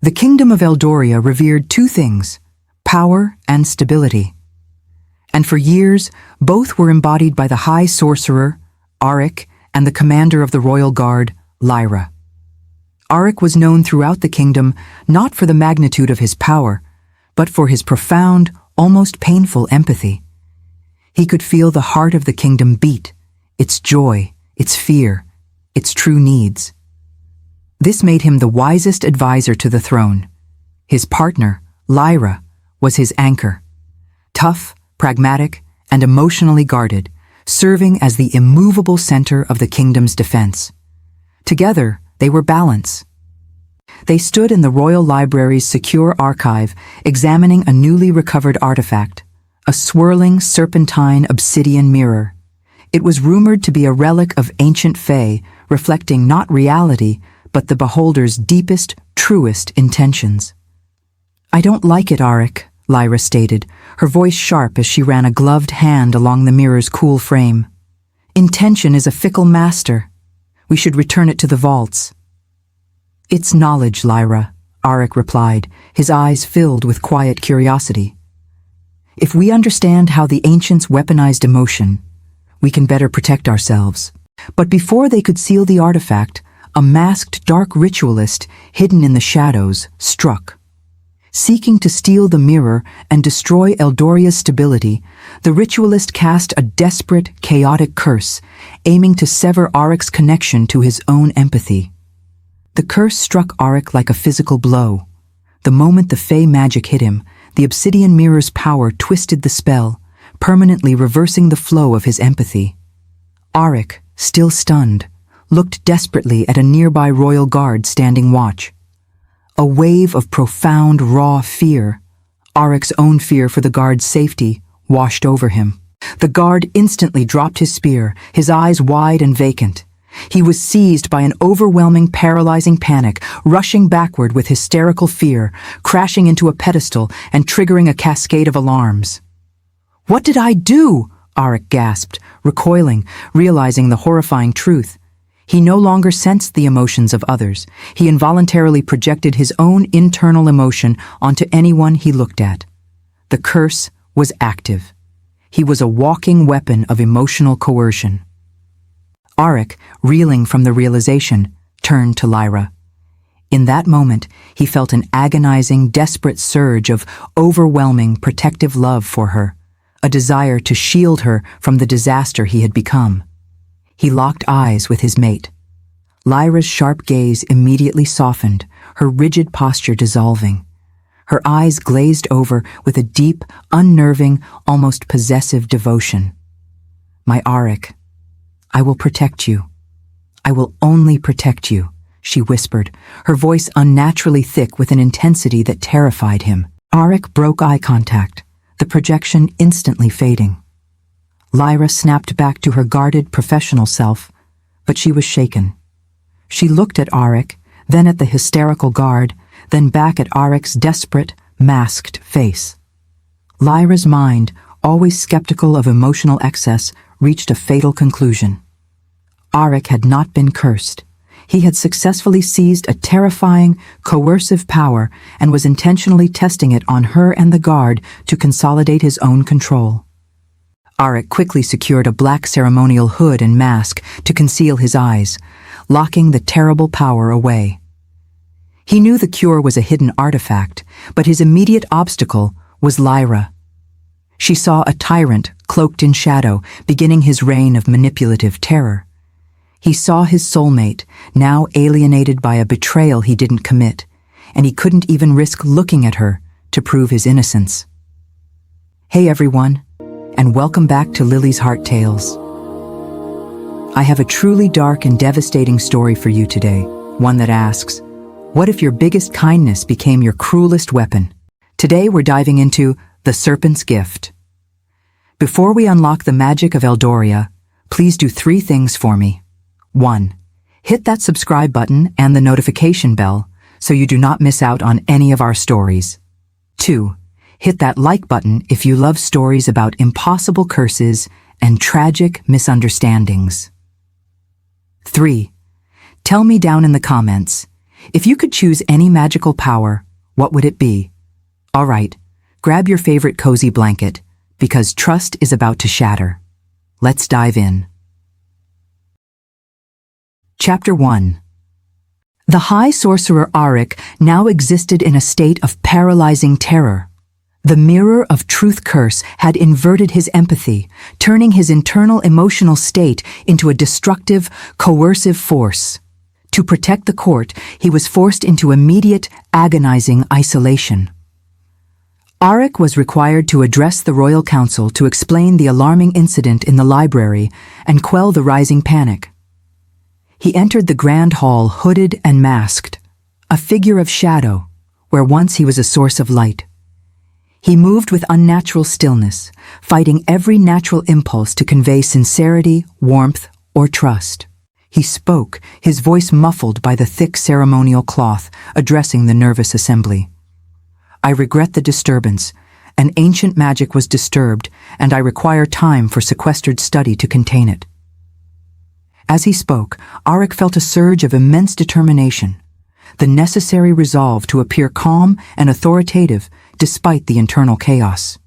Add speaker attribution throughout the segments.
Speaker 1: The kingdom of Eldoria revered two things: power and stability. And for years, both were embodied by the High Sorcerer, Aric, and the commander of the royal guard, Lyra. Aric was known throughout the kingdom not for the magnitude of his power, but for his profound, almost painful empathy. He could feel the heart of the kingdom beat, its joy, its fear, its true needs. This made him the wisest advisor to the throne. His partner, Lyra, was his anchor. Tough, pragmatic, and emotionally guarded, serving as the immovable center of the kingdom's defense. Together, they were balance. They stood in the royal library's secure archive, examining a newly recovered artifact, a swirling serpentine obsidian mirror. It was rumored to be a relic of ancient fae, reflecting not reality, but the beholder's deepest, truest intentions. "I don't like it, Aric," Lyra stated, her voice sharp as she ran a gloved hand along the mirror's cool frame. "Intention is a fickle master. We should return it to the vaults." "It's knowledge, Lyra," Aric replied, his eyes filled with quiet curiosity. "If we understand how the ancients weaponized emotion, we can better protect ourselves." But before they could seal the artifact, a masked dark ritualist hidden in the shadows struck. Seeking to steal the mirror and destroy Eldoria's stability, the ritualist cast a desperate, chaotic curse, aiming to sever Aric's connection to his own empathy. The curse struck Aric like a physical blow. The moment the fey magic hit him, the obsidian mirror's power twisted the spell, permanently reversing the flow of his empathy. Aric, still stunned, looked desperately at a nearby royal guard standing watch. A wave of profound, raw fear, Aric's own fear for the guard's safety, washed over him. The guard instantly dropped his spear, his eyes wide and vacant. He was seized by an overwhelming, paralyzing panic, rushing backward with hysterical fear, crashing into a pedestal and triggering a cascade of alarms. "What did I do?" Aric gasped, recoiling, realizing the horrifying truth. He no longer sensed the emotions of others. He involuntarily projected his own internal emotion onto anyone he looked at. The curse was active. He was a walking weapon of emotional coercion. Aric, reeling from the realization, turned to Lyra. In that moment, he felt an agonizing, desperate surge of overwhelming, protective love for her, a desire to shield her from the disaster he had become. He locked eyes with his mate. Lyra's sharp gaze immediately softened, her rigid posture dissolving. Her eyes glazed over with a deep, unnerving, almost possessive devotion. "My Aric, I will protect you. I will only protect you," she whispered, her voice unnaturally thick with an intensity that terrified him. Aric broke eye contact, the projection instantly fading. Lyra snapped back to her guarded, professional self, but she was shaken. She looked at Aric, then at the hysterical guard, then back at Aric's desperate, masked face. Lyra's mind, always skeptical of emotional excess, reached a fatal conclusion. Aric had not been cursed. He had successfully seized a terrifying, coercive power and was intentionally testing it on her and the guard to consolidate his own control. Aric quickly secured a black ceremonial hood and mask to conceal his eyes, locking the terrible power away. He knew the cure was a hidden artifact, but his immediate obstacle was Lyra. She saw a tyrant cloaked in shadow, beginning his reign of manipulative terror. He saw his soulmate, now alienated by a betrayal he didn't commit, and he couldn't even risk looking at her to prove his innocence. Hey everyone, and welcome back to Lily's Heart Tales. I have a truly dark and devastating story for you today, one that asks, what if your biggest kindness became your cruelest weapon? Today we're diving into The Serpent's Gift. Before we unlock the magic of Eldoria, please do 3 things for me. 1. Hit that subscribe button and the notification bell so you do not miss out on any of our stories. 2. Hit that like button if you love stories about impossible curses and tragic misunderstandings. 3. Tell me down in the comments, If you could choose any magical power, what would it be? All right, grab your favorite cozy blanket, because trust is about to shatter. Let's dive in. Chapter 1. The High Sorcerer Aric now existed in a state of paralyzing terror. The mirror of truth curse had inverted his empathy, turning his internal emotional state into a destructive, coercive force. To protect the court, he was forced into immediate, agonizing isolation. Aric was required to address the royal council to explain the alarming incident in the library and quell the rising panic. He entered the grand hall hooded and masked, a figure of shadow, where once he was a source of light. He moved with unnatural stillness, fighting every natural impulse to convey sincerity, warmth, or trust. He spoke, his voice muffled by the thick ceremonial cloth, addressing the nervous assembly. I regret the disturbance. An ancient magic was disturbed, and I require time for sequestered study to contain it. As he spoke, Aric felt a surge of immense determination, the necessary resolve to appear calm and authoritative despite the internal chaos.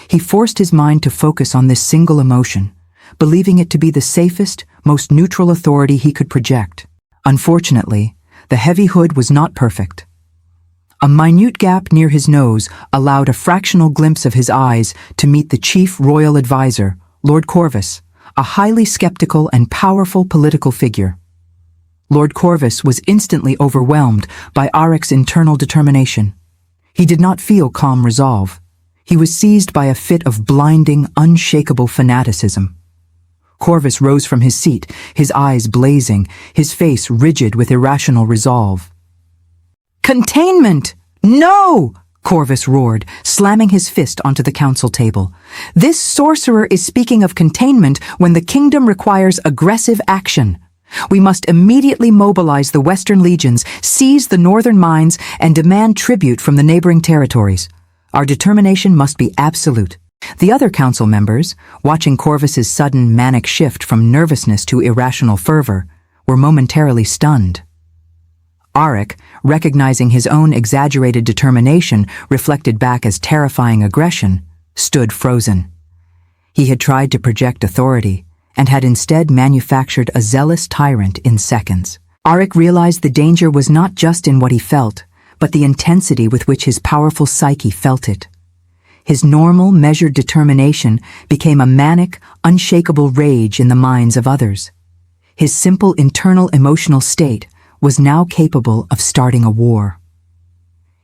Speaker 1: He forced his mind to focus on this single emotion, believing it to be the safest, most neutral authority he could project. Unfortunately, the heavy hood was not perfect. A minute gap near his nose allowed a fractional glimpse of his eyes to meet the chief royal advisor, Lord Corvus, a highly skeptical and powerful political figure. Lord Corvus was instantly overwhelmed by Aric's internal determination. He did not feel calm resolve. He was seized by a fit of blinding, unshakable fanaticism. Corvus rose from his seat, his eyes blazing, his face rigid with irrational resolve. "Containment! No!" Corvus roared, slamming his fist onto the council table. "This sorcerer is speaking of containment when the kingdom requires aggressive action. We must immediately mobilize the Western legions, seize the northern mines, and demand tribute from the neighboring territories. Our determination must be absolute." The other council members, watching Corvus's sudden manic shift from nervousness to irrational fervor, were momentarily stunned. Aric, recognizing his own exaggerated determination reflected back as terrifying aggression, stood frozen. He had tried to project authority, and had instead manufactured a zealous tyrant in seconds. Aric realized the danger was not just in what he felt, but the intensity with which his powerful psyche felt it. His normal, measured determination became a manic, unshakable rage in the minds of others. His simple internal emotional state was now capable of starting a war.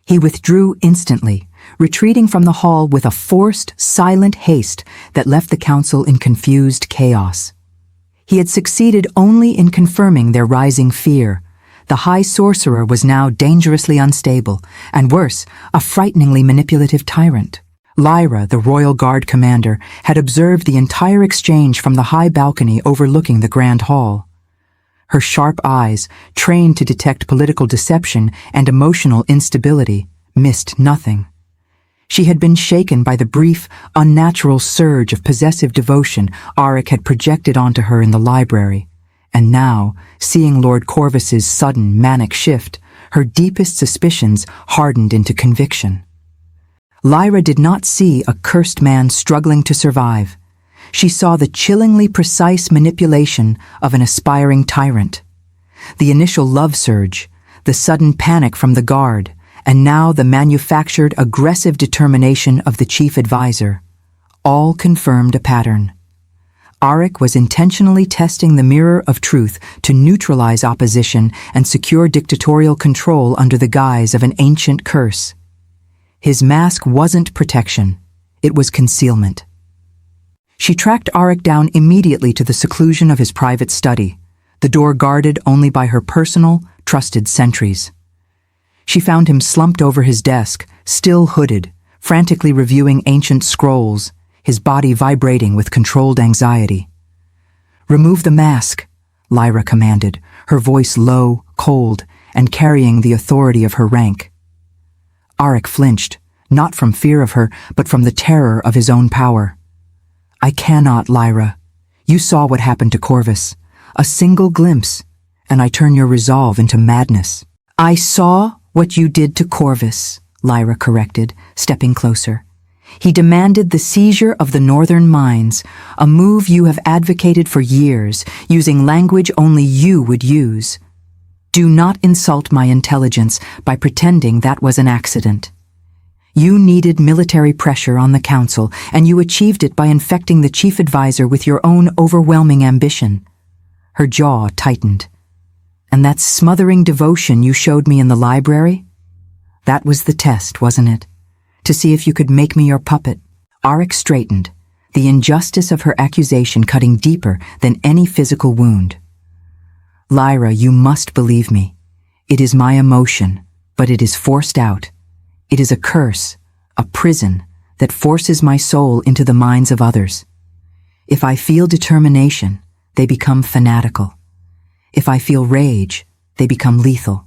Speaker 1: He withdrew instantly, retreating from the hall with a forced, silent haste that left the council in confused chaos. He had succeeded only in confirming their rising fear. The High Sorcerer was now dangerously unstable, and worse, a frighteningly manipulative tyrant. Lyra, the royal guard commander, had observed the entire exchange from the high balcony overlooking the grand hall. Her sharp eyes, trained to detect political deception and emotional instability, missed nothing. She had been shaken by the brief, unnatural surge of possessive devotion Aric had projected onto her in the library, and now, seeing Lord Corvus's sudden, manic shift, her deepest suspicions hardened into conviction. Lyra did not see a cursed man struggling to survive. She saw the chillingly precise manipulation of an aspiring tyrant. The initial love surge, the sudden panic from the guard, and now the manufactured aggressive determination of the chief advisor, all confirmed a pattern. Aric was intentionally testing the mirror of truth to neutralize opposition and secure dictatorial control under the guise of an ancient curse. His mask wasn't protection, it was concealment. She tracked Aric down immediately to the seclusion of his private study, the door guarded only by her personal, trusted sentries. She found him slumped over his desk, still hooded, frantically reviewing ancient scrolls, his body vibrating with controlled anxiety. "Remove the mask," Lyra commanded, her voice low, cold, and carrying the authority of her rank. Aric flinched, not from fear of her, but from the terror of his own power. "I cannot, Lyra. You saw what happened to Corvus. A single glimpse, and I turn your resolve into madness." I saw what you did to Corvus, Lyra corrected, stepping closer. He demanded the seizure of the northern mines, a move you have advocated for years, using language only you would use. Do not insult my intelligence by pretending that was an accident. You needed military pressure on the council, and you achieved it by infecting the chief advisor with your own overwhelming ambition. Her jaw tightened. And that smothering devotion you showed me in the library? That was the test, wasn't it? To see if you could make me your puppet. Aric straightened, the injustice of her accusation cutting deeper than any physical wound. Lyra, you must believe me. It is my emotion, but it is forced out. It is a curse, a prison, that forces my soul into the minds of others. If I feel determination, they become fanatical. If I feel rage, they become lethal.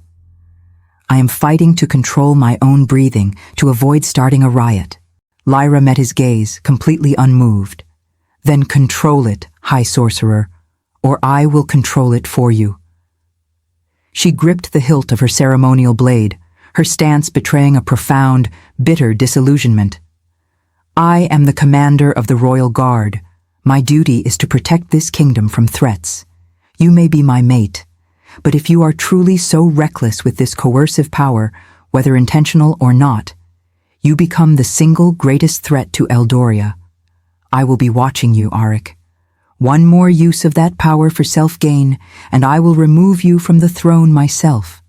Speaker 1: I am fighting to control my own breathing to avoid starting a riot. Lyra met his gaze, completely unmoved. Then control it, High Sorcerer, or I will control it for you. She gripped the hilt of her ceremonial blade, her stance betraying a profound, bitter disillusionment. I am the commander of the Royal Guard. My duty is to protect this kingdom from threats. You may be my mate, but if you are truly so reckless with this coercive power, whether intentional or not, you become the single greatest threat to Eldoria. I will be watching you, Aric. One more use of that power for self-gain, and I will remove you from the throne myself.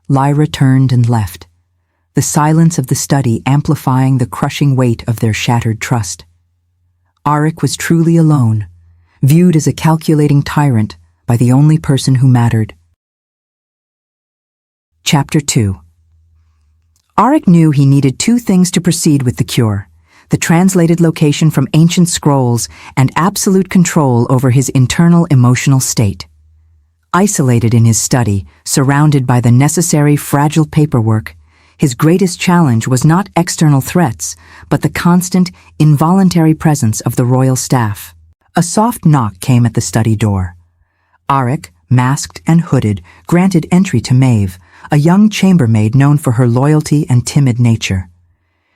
Speaker 1: Lyra turned and left, the silence of the study amplifying the crushing weight of their shattered trust. Aric was truly alone, viewed as a calculating tyrant by the only person who mattered. Chapter 2. Aric knew he needed two things to proceed with the cure: the translated location from ancient scrolls and absolute control over his internal emotional state. Isolated in his study, surrounded by the necessary fragile paperwork, his greatest challenge was not external threats, but the constant, involuntary presence of the royal staff. A soft knock came at the study door. Aric, masked and hooded, granted entry to Maeve, a young chambermaid known for her loyalty and timid nature.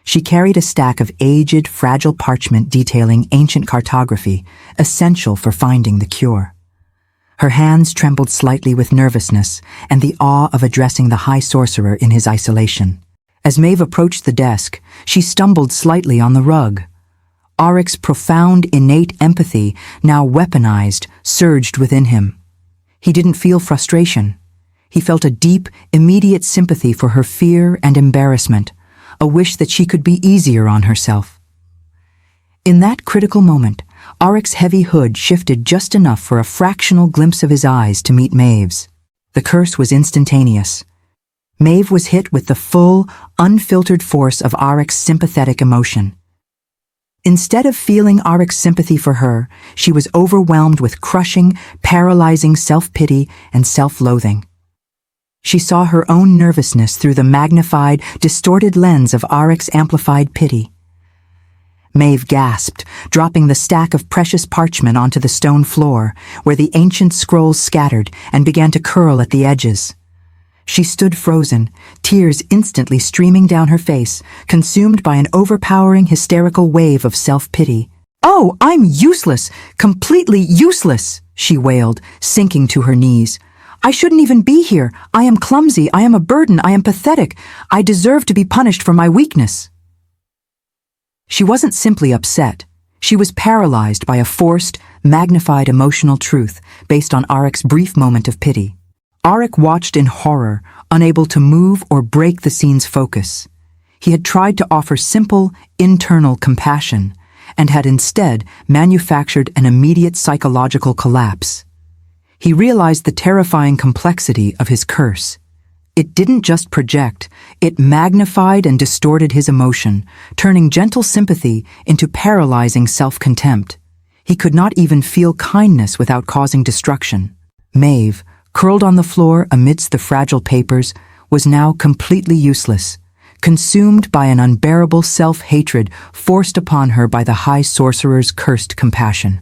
Speaker 1: She carried a stack of aged, fragile parchment detailing ancient cartography, essential for finding the cure. Her hands trembled slightly with nervousness and the awe of addressing the High Sorcerer in his isolation. As Maeve approached the desk, she stumbled slightly on the rug. Aric's profound, innate empathy, now weaponized, surged within him. He didn't feel frustration. He felt a deep, immediate sympathy for her fear and embarrassment, a wish that she could be easier on herself. In that critical moment, Aric's heavy hood shifted just enough for a fractional glimpse of his eyes to meet Maeve's. The curse was instantaneous. Maeve was hit with the full, unfiltered force of Aric's sympathetic emotion. Instead of feeling Aric's sympathy for her, she was overwhelmed with crushing, paralyzing self-pity and self-loathing. She saw her own nervousness through the magnified, distorted lens of Aric's amplified pity. Maeve gasped, dropping the stack of precious parchment onto the stone floor, where the ancient scrolls scattered and began to curl at the edges. She stood frozen, tears instantly streaming down her face, consumed by an overpowering hysterical wave of self-pity. "Oh, I'm useless, completely useless," she wailed, sinking to her knees. "I shouldn't even be here. I am clumsy, I am a burden, I am pathetic. I deserve to be punished for my weakness." She wasn't simply upset. She was paralyzed by a forced, magnified emotional truth based on Aric's brief moment of pity. Aric watched in horror, unable to move or break the scene's focus. He had tried to offer simple, internal compassion, and had instead manufactured an immediate psychological collapse. He realized the terrifying complexity of his curse. It didn't just project, it magnified and distorted his emotion, turning gentle sympathy into paralyzing self-contempt. He could not even feel kindness without causing destruction. Maeve, curled on the floor amidst the fragile papers, was now completely useless, consumed by an unbearable self-hatred forced upon her by the High Sorcerer's cursed compassion.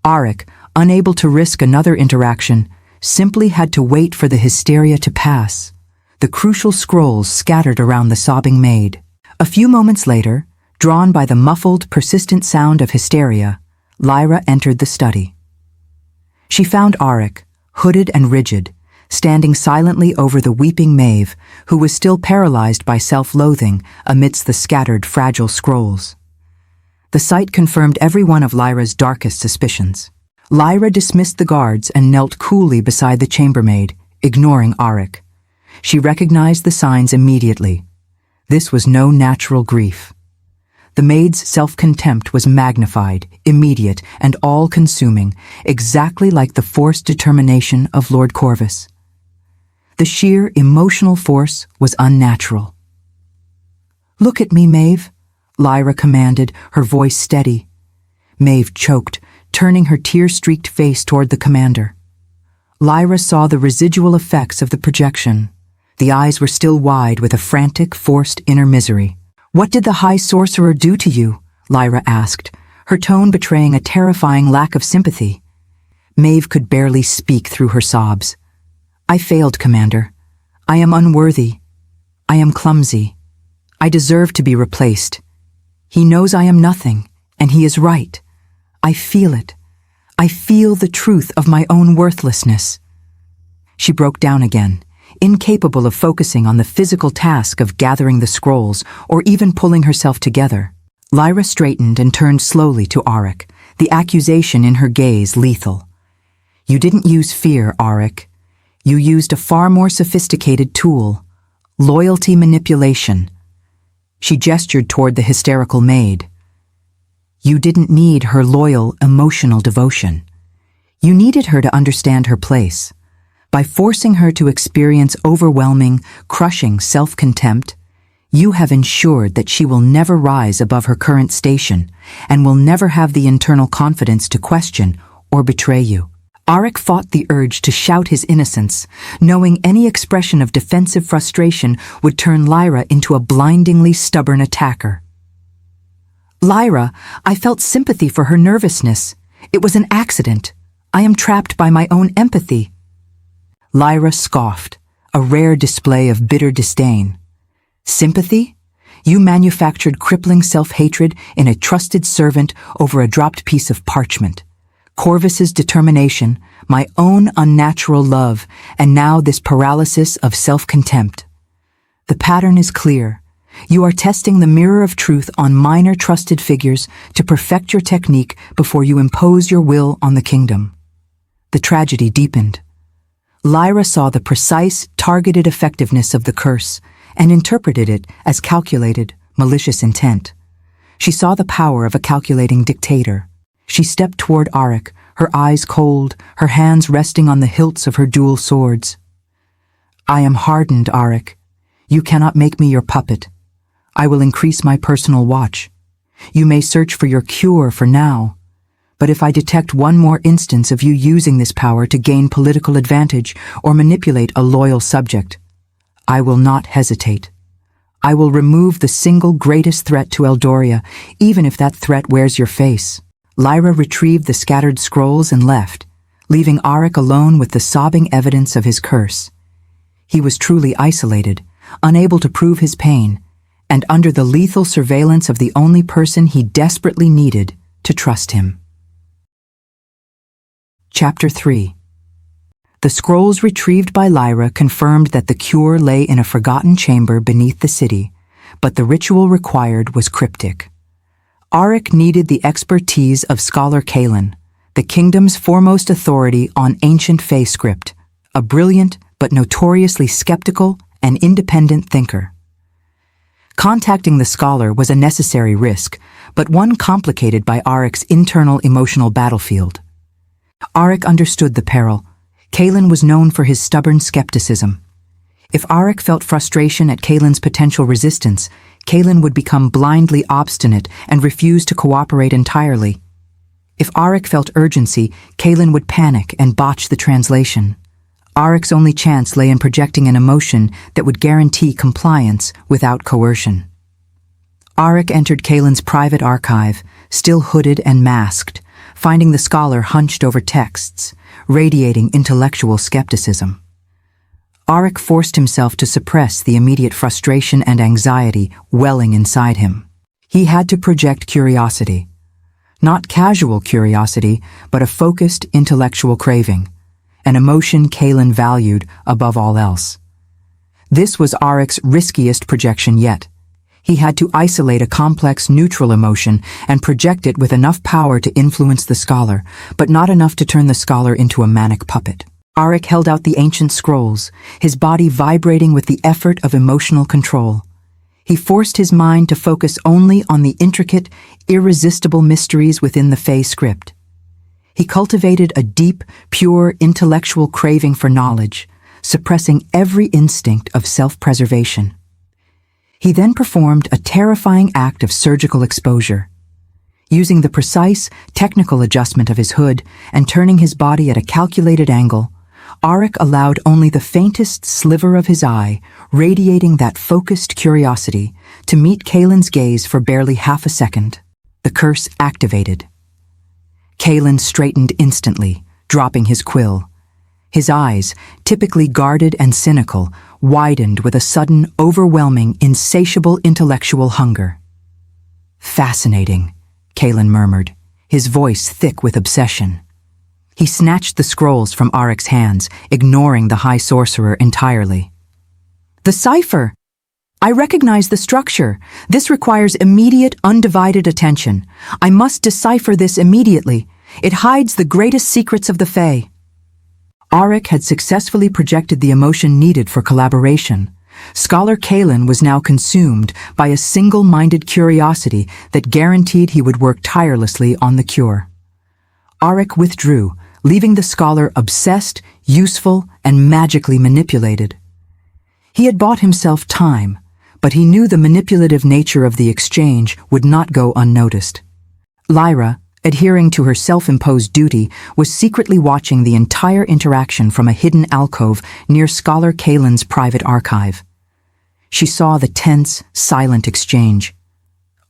Speaker 1: Aric, unable to risk another interaction, simply had to wait for the hysteria to pass. The crucial scrolls scattered around the sobbing maid. A few moments later, drawn by the muffled, persistent sound of hysteria, Lyra entered the study. She found Aric, hooded and rigid, standing silently over the weeping Maeve, who was still paralyzed by self-loathing amidst the scattered, fragile scrolls. The sight confirmed every one of Lyra's darkest suspicions. Lyra dismissed the guards and knelt coolly beside the chambermaid, ignoring Aric. She recognized the signs immediately. This was no natural grief. The maid's self-contempt was magnified, immediate, and all-consuming, exactly like the forced determination of Lord Corvus. The sheer emotional force was unnatural. "Look at me, Maeve," Lyra commanded, her voice steady. Maeve choked, turning her tear-streaked face toward the commander. Lyra saw the residual effects of the projection. The eyes were still wide with a frantic, forced inner misery. "What did the High Sorcerer do to you?" Lyra asked, her tone betraying a terrifying lack of sympathy. Maeve could barely speak through her sobs. "I failed, Commander. I am unworthy. I am clumsy. I deserve to be replaced. He knows I am nothing, and he is right. I feel it. I feel the truth of my own worthlessness." She broke down again, incapable of focusing on the physical task of gathering the scrolls or even pulling herself together. Lyra straightened and turned slowly to Aric, the accusation in her gaze lethal. "You didn't use fear, Aric. You used a far more sophisticated tool, loyalty manipulation." She gestured toward the hysterical maid. "You didn't need her loyal, emotional devotion. You needed her to understand her place. By forcing her to experience overwhelming, crushing self-contempt, you have ensured that she will never rise above her current station and will never have the internal confidence to question or betray you." Aric fought the urge to shout his innocence, knowing any expression of defensive frustration would turn Lyra into a blindingly stubborn attacker. "Lyra, I felt sympathy for her nervousness. It was an accident. I am trapped by my own empathy." Lyra scoffed, a rare display of bitter disdain. "Sympathy? You manufactured crippling self-hatred in a trusted servant over a dropped piece of parchment. Corvus's determination, my own unnatural love, and now this paralysis of self-contempt. The pattern is clear. You are testing the mirror of truth on minor trusted figures to perfect your technique before you impose your will on the kingdom." The tragedy deepened. Lyra saw the precise, targeted effectiveness of the curse and interpreted it as calculated, malicious intent. She saw the power of a calculating dictator. She stepped toward Aric, her eyes cold, her hands resting on the hilts of her dual swords. "I am hardened, Aric. You cannot make me your puppet. I will increase my personal watch. You may search for your cure for now, but if I detect one more instance of you using this power to gain political advantage or manipulate a loyal subject, I will not hesitate. I will remove the single greatest threat to Eldoria, even if that threat wears your face." Lyra retrieved the scattered scrolls and left, leaving Aric alone with the sobbing evidence of his curse. He was truly isolated, unable to prove his pain, and under the lethal surveillance of the only person he desperately needed to trust him. Chapter 3. The scrolls retrieved by Lyra confirmed that the cure lay in a forgotten chamber beneath the city, but the ritual required was cryptic. Aric needed the expertise of Scholar Kaelin, the kingdom's foremost authority on ancient Fae script, a brilliant but notoriously skeptical and independent thinker. Contacting the scholar was a necessary risk, but one complicated by Aric's internal emotional battlefield. Aric understood the peril. Kaelin was known for his stubborn skepticism. If Aric felt frustration at Kaelin's potential resistance, Kaelin would become blindly obstinate and refuse to cooperate entirely. If Aric felt urgency, Kaelin would panic and botch the translation. Aric's only chance lay in projecting an emotion that would guarantee compliance without coercion. Aric entered Kaelin's private archive, still hooded and masked, finding the scholar hunched over texts, radiating intellectual skepticism. Aric forced himself to suppress the immediate frustration and anxiety welling inside him. He had to project curiosity. Not casual curiosity, but a focused intellectual craving, an emotion Kalen valued above all else. This was Aric's riskiest projection yet. He had to isolate a complex neutral emotion and project it with enough power to influence the scholar, but not enough to turn the scholar into a manic puppet. Aric held out the ancient scrolls, his body vibrating with the effort of emotional control. He forced his mind to focus only on the intricate, irresistible mysteries within the Fey script. He cultivated a deep, pure intellectual craving for knowledge, suppressing every instinct of self-preservation. He then performed a terrifying act of surgical exposure. Using the precise, technical adjustment of his hood and turning his body at a calculated angle, Aric allowed only the faintest sliver of his eye, radiating that focused curiosity, to meet Kalen's gaze for barely half a second. The curse activated. Kalen straightened instantly, dropping his quill. His eyes, typically guarded and cynical, widened with a sudden, overwhelming, insatiable intellectual hunger. "Fascinating," Kalen murmured, his voice thick with obsession. He snatched the scrolls from Aric's hands, ignoring the High Sorcerer entirely. "The cipher! I recognize the structure. This requires immediate, undivided attention. I must decipher this immediately. It hides the greatest secrets of the Fae." Aric had successfully projected the emotion needed for collaboration. Scholar Kalen was now consumed by a single-minded curiosity that guaranteed he would work tirelessly on the cure. Aric withdrew, leaving the scholar obsessed, useful, and magically manipulated. He had bought himself time, but he knew the manipulative nature of the exchange would not go unnoticed. Lyra, adhering to her self-imposed duty, was secretly watching the entire interaction from a hidden alcove near Scholar Kalen's private archive. She saw the tense, silent exchange.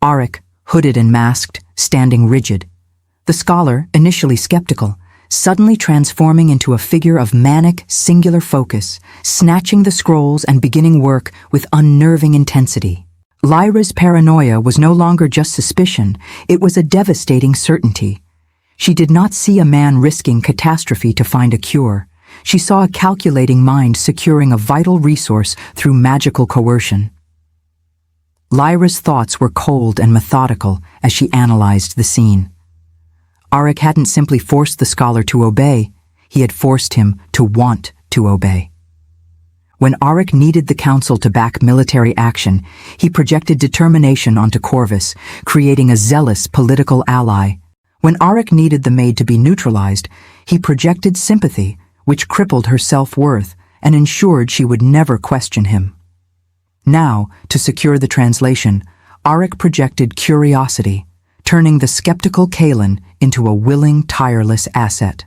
Speaker 1: Aric, hooded and masked, standing rigid. The scholar, initially skeptical, suddenly transforming into a figure of manic, singular focus, snatching the scrolls and beginning work with unnerving intensity. Lyra's paranoia was no longer just suspicion, it was a devastating certainty. She did not see a man risking catastrophe to find a cure. She saw a calculating mind securing a vital resource through magical coercion. Lyra's thoughts were cold and methodical as she analyzed the scene. Aric hadn't simply forced the scholar to obey, he had forced him to want to obey. When Aric needed the council to back military action, he projected determination onto Corvus, creating a zealous political ally. When Aric needed the maid to be neutralized, he projected sympathy, which crippled her self-worth and ensured she would never question him. Now, to secure the translation, Aric projected curiosity, turning the skeptical Kalen into a willing, tireless asset.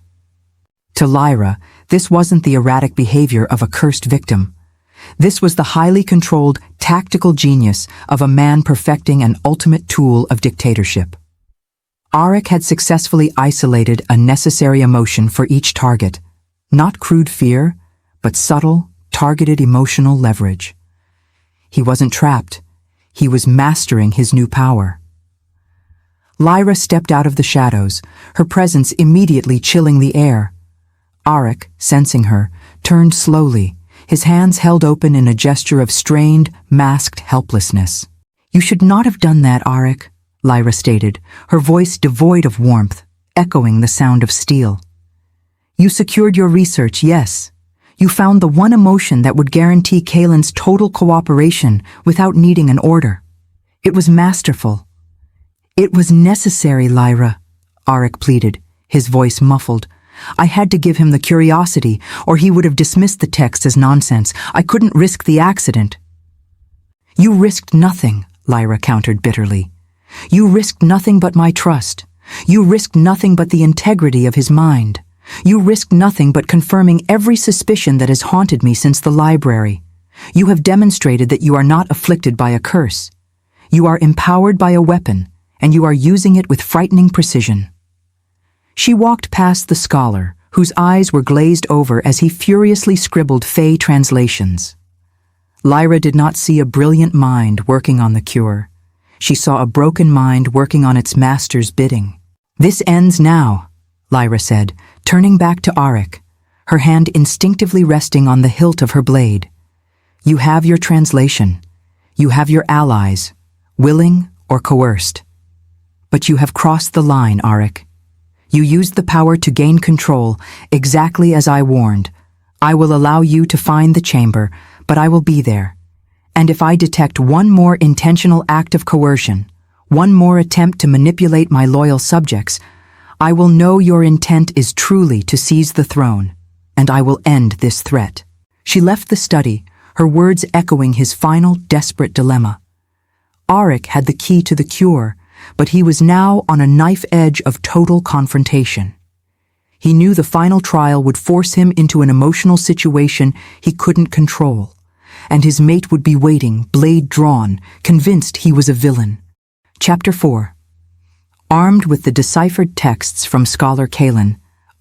Speaker 1: To Lyra, this wasn't the erratic behavior of a cursed victim. This was the highly controlled, tactical genius of a man perfecting an ultimate tool of dictatorship. Aric had successfully isolated a necessary emotion for each target, not crude fear, but subtle, targeted emotional leverage. He wasn't trapped. He was mastering his new power. Lyra stepped out of the shadows, her presence immediately chilling the air. Aric, sensing her, turned slowly, his hands held open in a gesture of strained, masked helplessness. "You should not have done that, Aric," Lyra stated, her voice devoid of warmth, echoing the sound of steel. "You secured your research, yes. You found the one emotion that would guarantee Kalen's total cooperation without needing an order. It was masterful." "It was necessary, Lyra," Aric pleaded, his voice muffled. "I had to give him the curiosity, or he would have dismissed the text as nonsense. I couldn't risk the accident." "You risked nothing," Lyra countered bitterly. "You risked nothing but my trust. You risked nothing but the integrity of his mind. You risked nothing but confirming every suspicion that has haunted me since the library. You have demonstrated that you are not afflicted by a curse. You are empowered by a weapon, and you are using it with frightening precision." She walked past the scholar, whose eyes were glazed over as he furiously scribbled Fey translations. Lyra did not see a brilliant mind working on the cure. She saw a broken mind working on its master's bidding. "This ends now," Lyra said, turning back to Aric, her hand instinctively resting on the hilt of her blade. "You have your translation. You have your allies, willing or coerced. But you have crossed the line, Aric. You used the power to gain control, exactly as I warned. I will allow you to find the chamber, but I will be there. And if I detect one more intentional act of coercion, one more attempt to manipulate my loyal subjects, I will know your intent is truly to seize the throne, and I will end this threat." She left the study, her words echoing his final desperate dilemma. Aric had the key to the cure, but he was now on a knife edge of total confrontation. He knew the final trial would force him into an emotional situation he couldn't control, and his mate would be waiting, blade drawn, convinced he was a villain. Chapter 4. Armed with the deciphered texts from Scholar Kalen,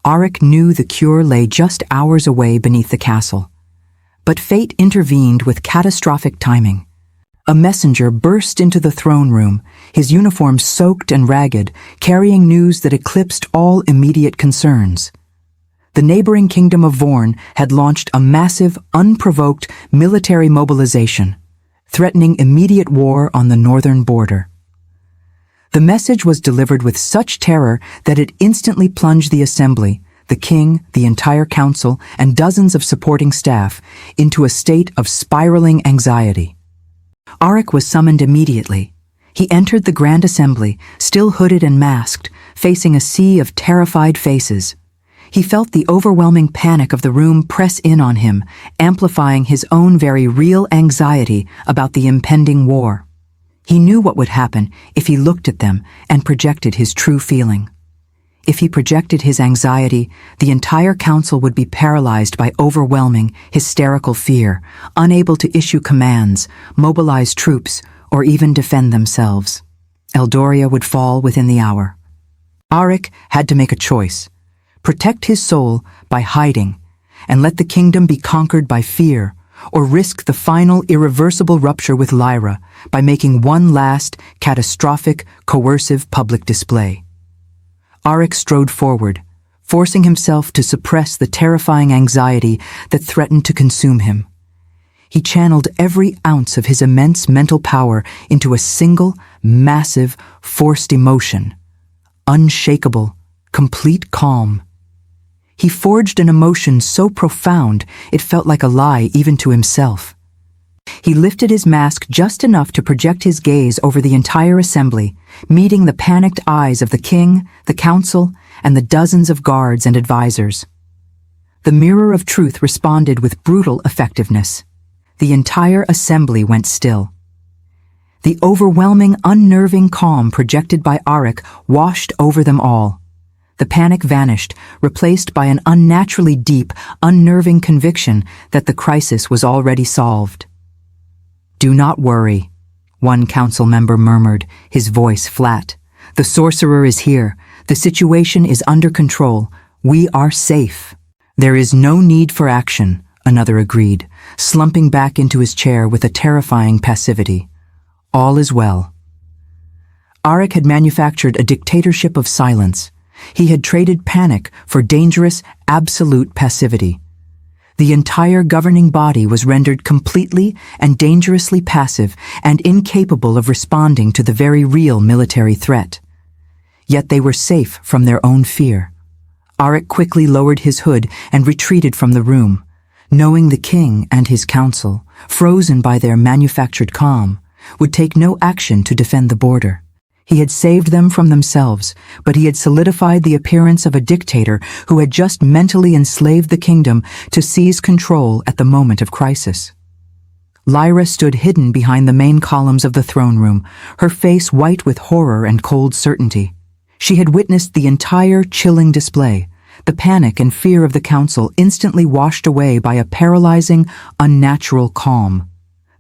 Speaker 1: Aric knew the cure lay just hours away beneath the castle. But fate intervened with catastrophic timing. A messenger burst into the throne room, his uniform soaked and ragged, carrying news that eclipsed all immediate concerns. The neighboring kingdom of Vorn had launched a massive, unprovoked military mobilization, threatening immediate war on the northern border. The message was delivered with such terror that it instantly plunged the assembly, the king, the entire council, and dozens of supporting staff into a state of spiraling anxiety. Aric was summoned immediately. He entered the grand assembly, still hooded and masked, facing a sea of terrified faces. He felt the overwhelming panic of the room press in on him, amplifying his own very real anxiety about the impending war. He knew what would happen if he looked at them and projected his true feeling. If he projected his anxiety, the entire council would be paralyzed by overwhelming, hysterical fear, unable to issue commands, mobilize troops, or even defend themselves. Eldoria would fall within the hour. Aric had to make a choice: protect his soul by hiding, and let the kingdom be conquered by fear, or risk the final irreversible rupture with Lyra by making one last, catastrophic, coercive public display. Aric strode forward, forcing himself to suppress the terrifying anxiety that threatened to consume him. He channeled every ounce of his immense mental power into a single, massive, forced emotion. Unshakable, complete calm. He forged an emotion so profound it felt like a lie even to himself. He lifted his mask just enough to project his gaze over the entire assembly, meeting the panicked eyes of the king, the council, and the dozens of guards and advisors. The mirror of truth responded with brutal effectiveness. The entire assembly went still. The overwhelming, unnerving calm projected by Aric washed over them all. The panic vanished, replaced by an unnaturally deep, unnerving conviction that the crisis was already solved. "Do not worry," one council member murmured, his voice flat. "The sorcerer is here. The situation is under control. We are safe." "There is no need for action," another agreed, slumping back into his chair with a terrifying passivity. "All is well." Aric had manufactured a dictatorship of silence. He had traded panic for dangerous, absolute passivity. The entire governing body was rendered completely and dangerously passive and incapable of responding to the very real military threat. Yet they were safe from their own fear. Aric quickly lowered his hood and retreated from the room, knowing the king and his council, frozen by their manufactured calm, would take no action to defend the border. He had saved them from themselves, but he had solidified the appearance of a dictator who had just mentally enslaved the kingdom to seize control at the moment of crisis. Lyra stood hidden behind the main columns of the throne room, her face white with horror and cold certainty. She had witnessed the entire chilling display, the panic and fear of the council instantly washed away by a paralyzing, unnatural calm.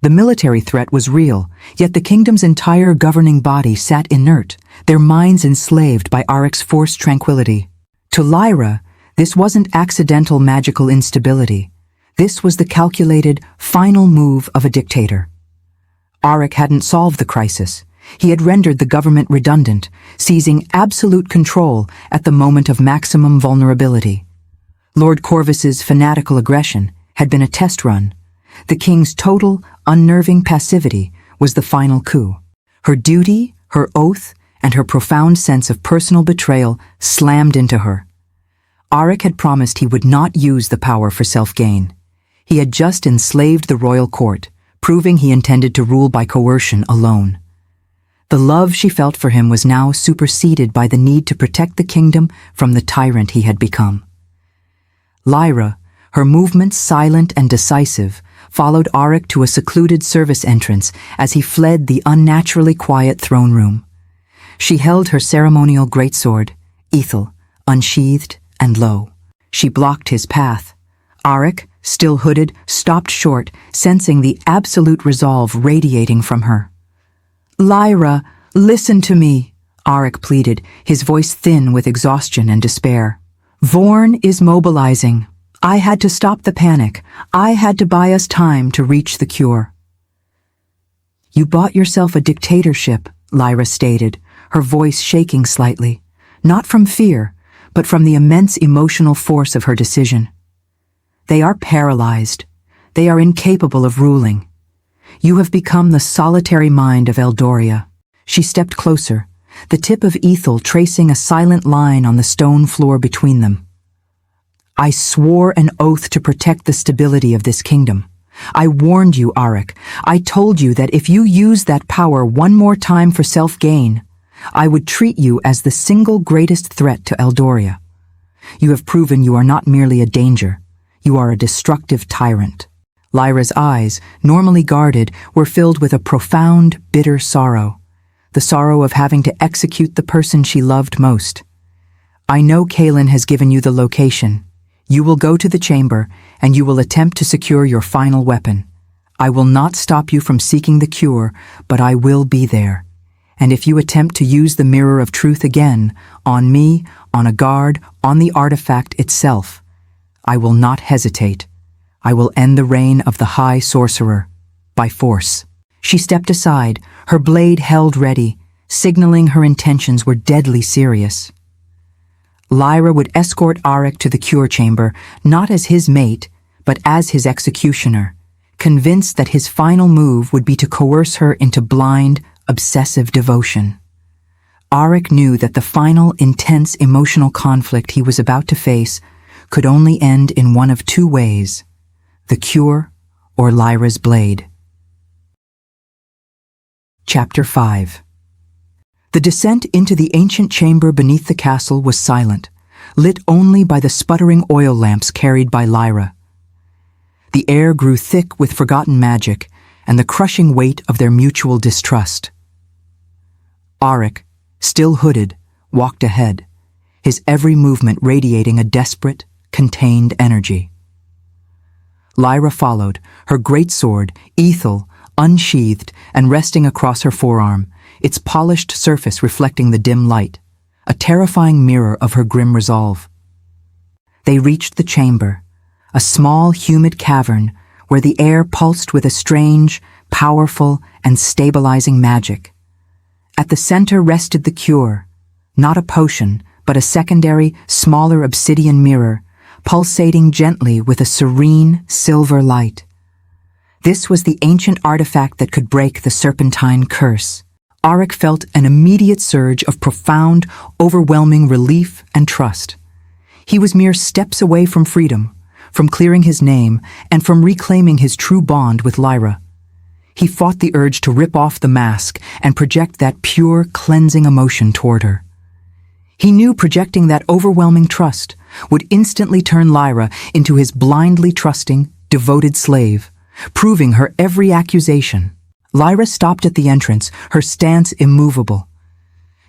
Speaker 1: The military threat was real, yet the kingdom's entire governing body sat inert, their minds enslaved by Aric's forced tranquility. To Lyra, this wasn't accidental magical instability. This was the calculated, final move of a dictator. Aric hadn't solved the crisis. He had rendered the government redundant, seizing absolute control at the moment of maximum vulnerability. Lord Corvus's fanatical aggression had been a test run. The king's total, unnerving passivity was the final coup. Her duty, her oath, and her profound sense of personal betrayal slammed into her. Aric had promised he would not use the power for self-gain. He had just enslaved the royal court, proving he intended to rule by coercion alone. The love she felt for him was now superseded by the need to protect the kingdom from the tyrant he had become. Lyra, her movements silent and decisive, followed Aric to a secluded service entrance as he fled the unnaturally quiet throne room. She held her ceremonial greatsword, Ethel, unsheathed and low. She blocked his path. Aric, still hooded, stopped short, sensing the absolute resolve radiating from her. "Lyra, listen to me," Aric pleaded, his voice thin with exhaustion and despair. "Vorn is mobilizing. I had to stop the panic. I had to buy us time to reach the cure." "You bought yourself a dictatorship," Lyra stated, her voice shaking slightly, not from fear, but from the immense emotional force of her decision. "They are paralyzed. They are incapable of ruling. You have become the solitary mind of Eldoria." She stepped closer, the tip of Ethel tracing a silent line on the stone floor between them. "I swore an oath to protect the stability of this kingdom. I warned you, Aric. I told you that if you used that power one more time for self-gain, I would treat you as the single greatest threat to Eldoria. You have proven you are not merely a danger. You are a destructive tyrant." Lyra's eyes, normally guarded, were filled with a profound, bitter sorrow. The sorrow of having to execute the person she loved most. "I know Kaelin has given you the location. You will go to the chamber, and you will attempt to secure your final weapon. I will not stop you from seeking the cure, but I will be there. And if you attempt to use the mirror of truth again, on me, on a guard, on the artifact itself, I will not hesitate. I will end the reign of the High Sorcerer, by force." She stepped aside, her blade held ready, signaling her intentions were deadly serious. Lyra would escort Aric to the cure chamber, not as his mate, but as his executioner, convinced that his final move would be to coerce her into blind, obsessive devotion. Aric knew that the final, intense emotional conflict he was about to face could only end in one of two ways: the cure or Lyra's blade. Chapter 5. The descent into the ancient chamber beneath the castle was silent, lit only by the sputtering oil lamps carried by Lyra. The air grew thick with forgotten magic and the crushing weight of their mutual distrust. Aric, still hooded, walked ahead, his every movement radiating a desperate, contained energy. Lyra followed, her greatsword, Ethel, unsheathed and resting across her forearm, its polished surface reflecting the dim light, a terrifying mirror of her grim resolve. They reached the chamber, a small, humid cavern where the air pulsed with a strange, powerful, and stabilizing magic. At the center rested the cure, not a potion, but a secondary, smaller obsidian mirror, pulsating gently with a serene, silver light. This was the ancient artifact that could break the serpentine curse. Aric felt an immediate surge of profound, overwhelming relief and trust. He was mere steps away from freedom, from clearing his name, and from reclaiming his true bond with Lyra. He fought the urge to rip off the mask and project that pure, cleansing emotion toward her. He knew projecting that overwhelming trust would instantly turn Lyra into his blindly trusting, devoted slave, proving her every accusation. Lyra stopped at the entrance, her stance immovable.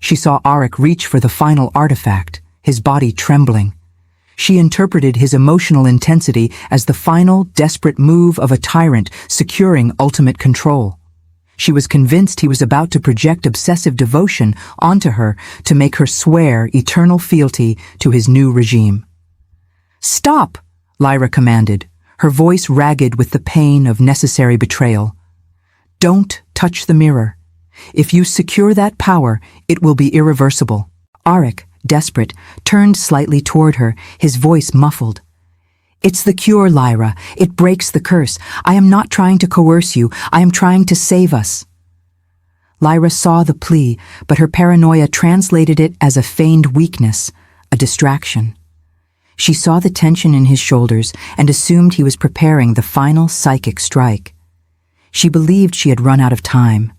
Speaker 1: She saw Aric reach for the final artifact, his body trembling. She interpreted his emotional intensity as the final, desperate move of a tyrant securing ultimate control. She was convinced he was about to project obsessive devotion onto her to make her swear eternal fealty to his new regime. "Stop!" Lyra commanded, her voice ragged with the pain of necessary betrayal. "Don't touch the mirror. If you secure that power, it will be irreversible." Aric, desperate, turned slightly toward her, his voice muffled. "It's the cure, Lyra. It breaks the curse. I am not trying to coerce you. I am trying to save us." Lyra saw the plea, but her paranoia translated it as a feigned weakness, a distraction. She saw the tension in his shoulders and assumed he was preparing the final psychic strike. She believed she had run out of time.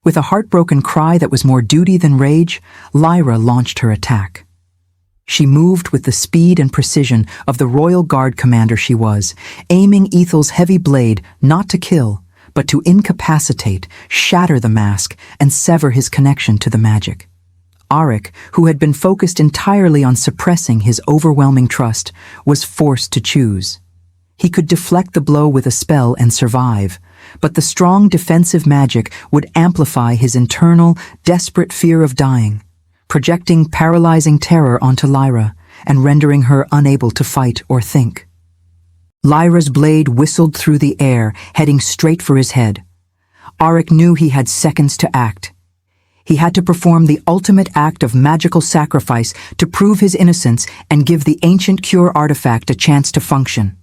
Speaker 1: With a heartbroken cry that was more duty than rage, Lyra launched her attack. She moved with the speed and precision of the Royal Guard commander she was, aiming Ethel's heavy blade not to kill, but to incapacitate, shatter the mask, and sever his connection to the magic. Aric, who had been focused entirely on suppressing his overwhelming trust, was forced to choose. He could deflect the blow with a spell and survive, but the strong defensive magic would amplify his internal, desperate fear of dying, projecting paralyzing terror onto Lyra and rendering her unable to fight or think. Lyra's blade whistled through the air, heading straight for his head. Aric knew he had seconds to act. He had to perform the ultimate act of magical sacrifice to prove his innocence and give the ancient cure artifact a chance to function.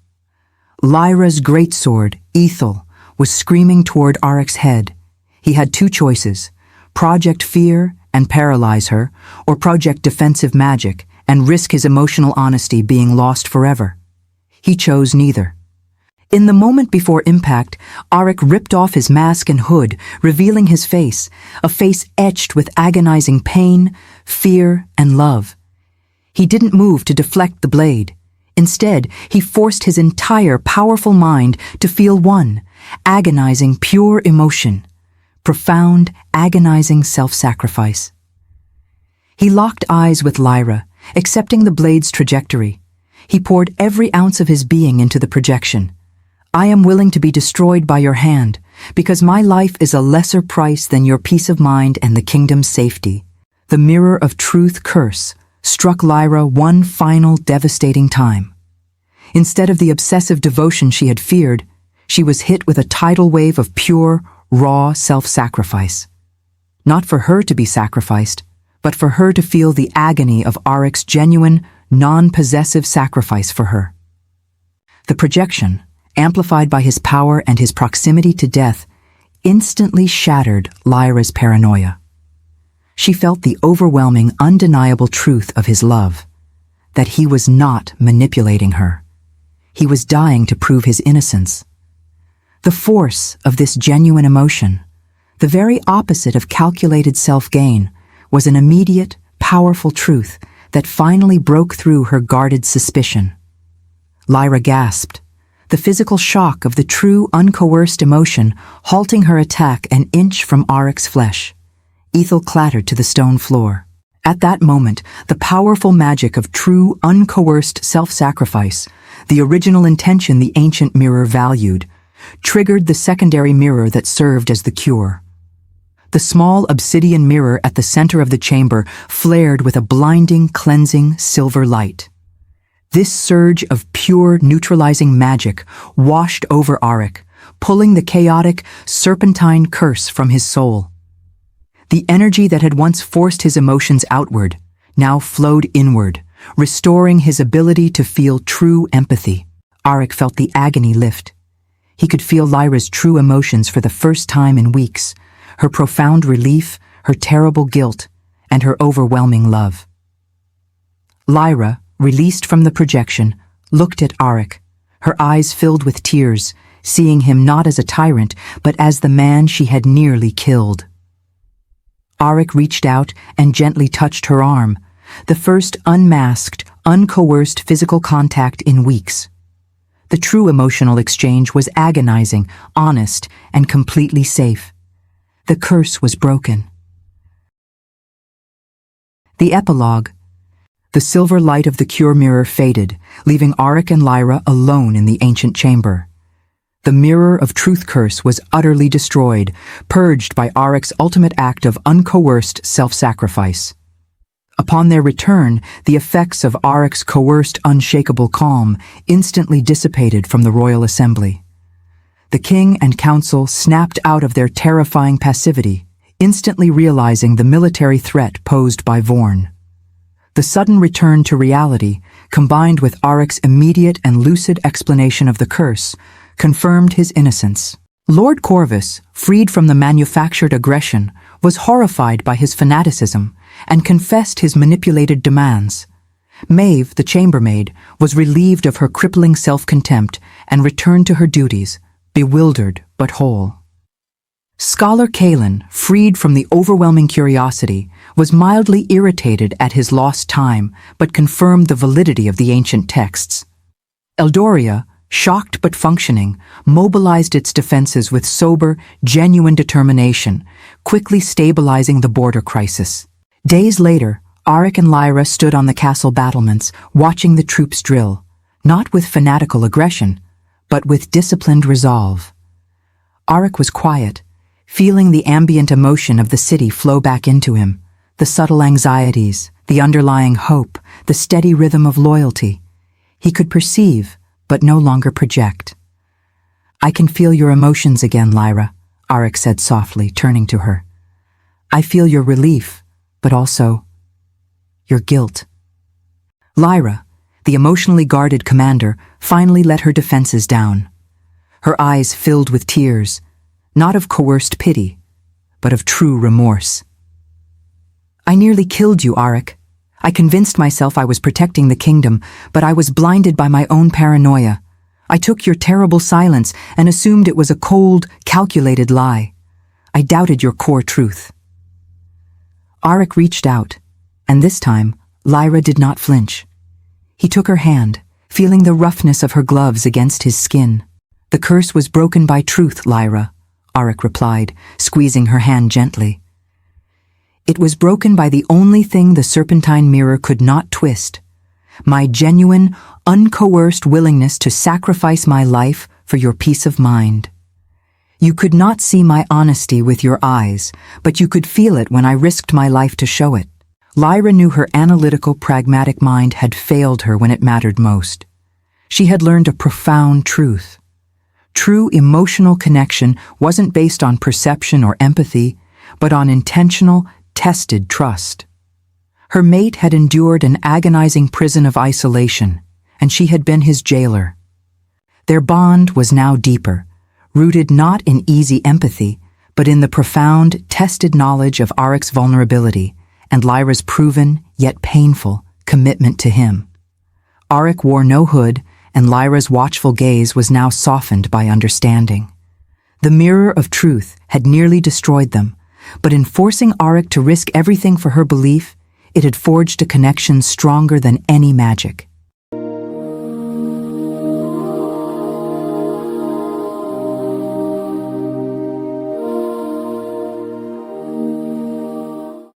Speaker 1: Lyra's greatsword, Ethel, was screaming toward Aric's head. He had two choices: project fear and paralyze her, or project defensive magic and risk his emotional honesty being lost forever. He chose neither. In the moment before impact, Aric ripped off his mask and hood, revealing his face, a face etched with agonizing pain, fear, and love. He didn't move to deflect the blade. Instead, he forced his entire powerful mind to feel one, agonizing pure emotion, profound, agonizing self-sacrifice. He locked eyes with Lyra, accepting the blade's trajectory. He poured every ounce of his being into the projection. "I am willing to be destroyed by your hand, because my life is a lesser price than your peace of mind and the kingdom's safety." The mirror of truth curse struck Lyra one final devastating time. Instead of the obsessive devotion she had feared, she was hit with a tidal wave of pure, raw self-sacrifice. Not for her to be sacrificed, but for her to feel the agony of Aric's genuine, non-possessive sacrifice for her. The projection, amplified by his power and his proximity to death, instantly shattered Lyra's paranoia. She felt the overwhelming, undeniable truth of his love, that he was not manipulating her. He was dying to prove his innocence. The force of this genuine emotion, the very opposite of calculated self-gain, was an immediate, powerful truth that finally broke through her guarded suspicion. Lyra gasped, the physical shock of the true, uncoerced emotion halting her attack an inch from Aric's flesh. Ethel clattered to the stone floor. At that moment, the powerful magic of true, uncoerced self-sacrifice, the original intention the ancient mirror valued, triggered the secondary mirror that served as the cure. The small obsidian mirror at the center of the chamber flared with a blinding, cleansing silver light. This surge of pure, neutralizing magic washed over Aric, pulling the chaotic, serpentine curse from his soul. The energy that had once forced his emotions outward now flowed inward, restoring his ability to feel true empathy. Aric felt the agony lift. He could feel Lyra's true emotions for the first time in weeks, her profound relief, her terrible guilt, and her overwhelming love. Lyra, released from the projection, looked at Aric, her eyes filled with tears, seeing him not as a tyrant, but as the man she had nearly killed. Aric reached out and gently touched her arm, the first unmasked, uncoerced physical contact in weeks. The true emotional exchange was agonizing, honest, and completely safe. The curse was broken. The epilogue. The silver light of the cure mirror faded, leaving Aric and Lyra alone in the ancient chamber. The Mirror of Truth curse was utterly destroyed, purged by Aric's ultimate act of uncoerced self-sacrifice. Upon their return, the effects of Aric's coerced, unshakable calm instantly dissipated from the royal assembly. The king and council snapped out of their terrifying passivity, instantly realizing the military threat posed by Vorn. The sudden return to reality, combined with Aric's immediate and lucid explanation of the curse, confirmed his innocence. Lord Corvus, freed from the manufactured aggression, was horrified by his fanaticism and confessed his manipulated demands. Maeve, the chambermaid, was relieved of her crippling self-contempt and returned to her duties, bewildered but whole. Scholar Kalen, freed from the overwhelming curiosity, was mildly irritated at his lost time but confirmed the validity of the ancient texts. Eldoria, shocked but functioning, mobilized its defenses with sober, genuine determination, quickly stabilizing the border crisis. Days later, Aric and Lyra stood on the castle battlements, watching the troops drill, not with fanatical aggression, but with disciplined resolve. Aric was quiet, feeling the ambient emotion of the city flow back into him, the subtle anxieties, the underlying hope, the steady rhythm of loyalty. He could perceive, but no longer project. "I can feel your emotions again, Lyra," Aric said softly, turning to her. "I feel your relief, but also your guilt." Lyra, the emotionally guarded commander, finally let her defenses down. Her eyes filled with tears, not of coerced pity, but of true remorse. "I nearly killed you, Aric. I convinced myself I was protecting the kingdom, but I was blinded by my own paranoia. I took your terrible silence and assumed it was a cold, calculated lie. I doubted your core truth." Aric reached out, and this time, Lyra did not flinch. He took her hand, feeling the roughness of her gloves against his skin. "The curse was broken by truth, Lyra," Aric replied, squeezing her hand gently. "It was broken by the only thing the serpentine mirror could not twist, my genuine, uncoerced willingness to sacrifice my life for your peace of mind. You could not see my honesty with your eyes, but you could feel it when I risked my life to show it." Lyra knew her analytical, pragmatic mind had failed her when it mattered most. She had learned a profound truth. True emotional connection wasn't based on perception or empathy, but on intentional, tested trust. Her mate had endured an agonizing prison of isolation, and she had been his jailer. Their bond was now deeper, rooted not in easy empathy, but in the profound, tested knowledge of Aric's vulnerability and Lyra's proven, yet painful, commitment to him. Aric wore no hood, and Lyra's watchful gaze was now softened by understanding. The mirror of truth had nearly destroyed them, but in forcing Aric to risk everything for her belief, it had forged a connection stronger than any magic.